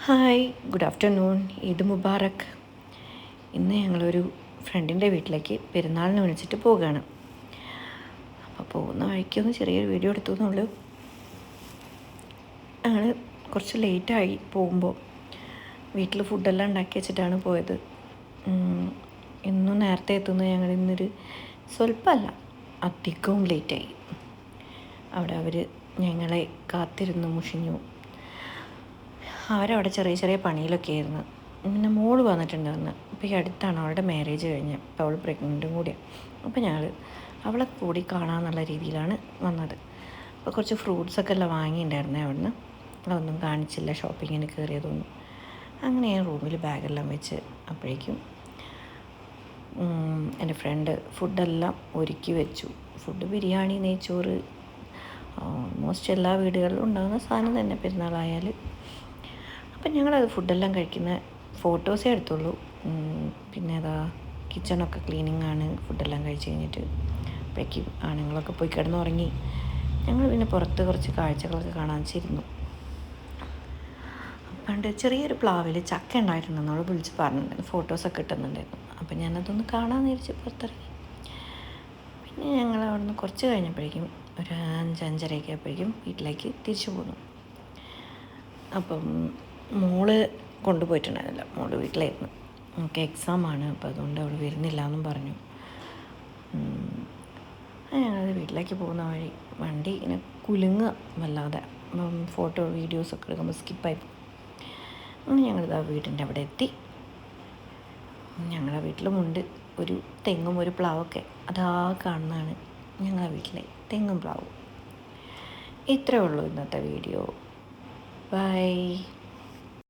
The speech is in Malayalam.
Hi, good afternoon. Eid Mubarak. ഇന്ന് ഞങ്ങളൊരു ഫ്രണ്ടിൻ്റെ വീട്ടിലേക്ക് പെരുന്നാളിന് വിളിച്ചിട്ട് പോവുകയാണ്. അപ്പോൾ പോകുന്ന വഴിക്കൊന്ന് ചെറിയൊരു വീഡിയോ എടുത്തു എന്നുള്ളൂ. ഞങ്ങൾ കുറച്ച് ലേറ്റായി പോകുമ്പോൾ. വീട്ടിൽ ഫുഡെല്ലാം ഉണ്ടാക്കി വെച്ചിട്ടാണ് പോയത്. ഇന്നും നേരത്തെ എത്തുന്നത് ഞങ്ങൾ ഇന്നൊരു സ്വല്പമല്ല അധികവും ലേറ്റായി. അവിടെ അവർ ഞങ്ങളെ കാത്തിരുന്ന് മുഷിഞ്ഞു. അവരവിടെ ചെറിയ ചെറിയ പണിയിലൊക്കെ ആയിരുന്നു. പിന്നെ മോള് വന്നിട്ടുണ്ടായിരുന്നു. അപ്പോൾ ഈ അടുത്താണ് അവളുടെ മാരേജ് കഴിഞ്ഞ്. അപ്പോൾ അവൾ പ്രഗ്നൻറ്റും കൂടിയാണ്. അപ്പോൾ ഞങ്ങൾ അവളെ കൂടി കാണാമെന്നുള്ള രീതിയിലാണ് വന്നത്. അപ്പോൾ കുറച്ച് ഫ്രൂട്ട്സൊക്കെ എല്ലാം വാങ്ങിയിട്ടുണ്ടായിരുന്നേ അവിടുന്ന്. അതൊന്നും കാണിച്ചില്ല, ഷോപ്പിങ്ങിന് കയറിയതൊന്നും. അങ്ങനെ ഞാൻ റൂമിൽ ബാഗെല്ലാം വെച്ച് അപ്പോഴേക്കും എൻ്റെ ഫ്രണ്ട് ഫുഡെല്ലാം ഒരുക്കി വെച്ചു. ഫുഡ് ബിരിയാണി, നെയ്ച്ചോറ്, ഓൾമോസ്റ്റ് എല്ലാ വീടുകളിലും ഉണ്ടാകുന്ന സാധനം തന്നെ പെരുന്നാളായാൽ. അപ്പം ഞങ്ങളത് ഫുഡെല്ലാം കഴിക്കുന്ന ഫോട്ടോസേ എടുത്തുള്ളൂ. പിന്നെ അതാ കിച്ചണൊക്കെ ക്ലീനിങ് ആണ്. ഫുഡെല്ലാം കഴിച്ച് കഴിഞ്ഞിട്ട് അപ്പോഴേക്കും ആണുങ്ങളൊക്കെ പോയി കിടന്നുറങ്ങി. ഞങ്ങൾ പിന്നെ പുറത്ത് കുറച്ച് കാഴ്ചകളൊക്കെ കാണാൻ വെച്ചിരുന്നു. പണ്ട് ചെറിയൊരു പ്ലാവിൽ ചക്ക ഉണ്ടായിട്ടുണ്ടെന്ന് അവൾ വിളിച്ച് പറഞ്ഞിട്ടുണ്ടായിരുന്നു. ഫോട്ടോസൊക്കെ കിട്ടുന്നുണ്ടായിരുന്നു. അപ്പം ഞാനതൊന്ന് കാണാമെന്ന് വിചാരിച്ച് പുറത്തിറങ്ങി. പിന്നെ ഞങ്ങൾ അവിടെ നിന്ന് കുറച്ച് കഴിഞ്ഞപ്പോഴേക്കും ഒരു 5-5:30 ആയപ്പോഴേക്കും വീട്ടിലേക്ക് തിരിച്ചു പോന്നു. അപ്പം മോള് കൊണ്ടുപോയിട്ടുണ്ടായിരുന്നില്ല. മോള് വീട്ടിലായിരുന്നു. നമുക്ക് എക്സാമാണ്. അപ്പോൾ അതുകൊണ്ട് അവൾ വരുന്നില്ല എന്നും പറഞ്ഞു. ഞങ്ങളത് വീട്ടിലേക്ക് പോകുന്ന വഴി വണ്ടി ഇങ്ങനെ കുലുങ്ങുക വല്ലാതെ. ഫോട്ടോ വീഡിയോസൊക്കെ എടുക്കുമ്പോൾ സ്കിപ്പായി പോകും. അങ്ങനെ ഞങ്ങളിതാ വീടിൻ്റെ അവിടെ എത്തി. ഞങ്ങളുടെ വീട്ടിലുമുണ്ട് ഒരു തെങ്ങും ഒരു പ്ലാവൊക്കെ. അതാ കാണുന്നതാണ് ഞങ്ങളുടെ വീട്ടിലെ തെങ്ങും പ്ലാവും. ഇത്രയേ ഉള്ളൂ ഇന്നത്തെ വീഡിയോ. ബൈ.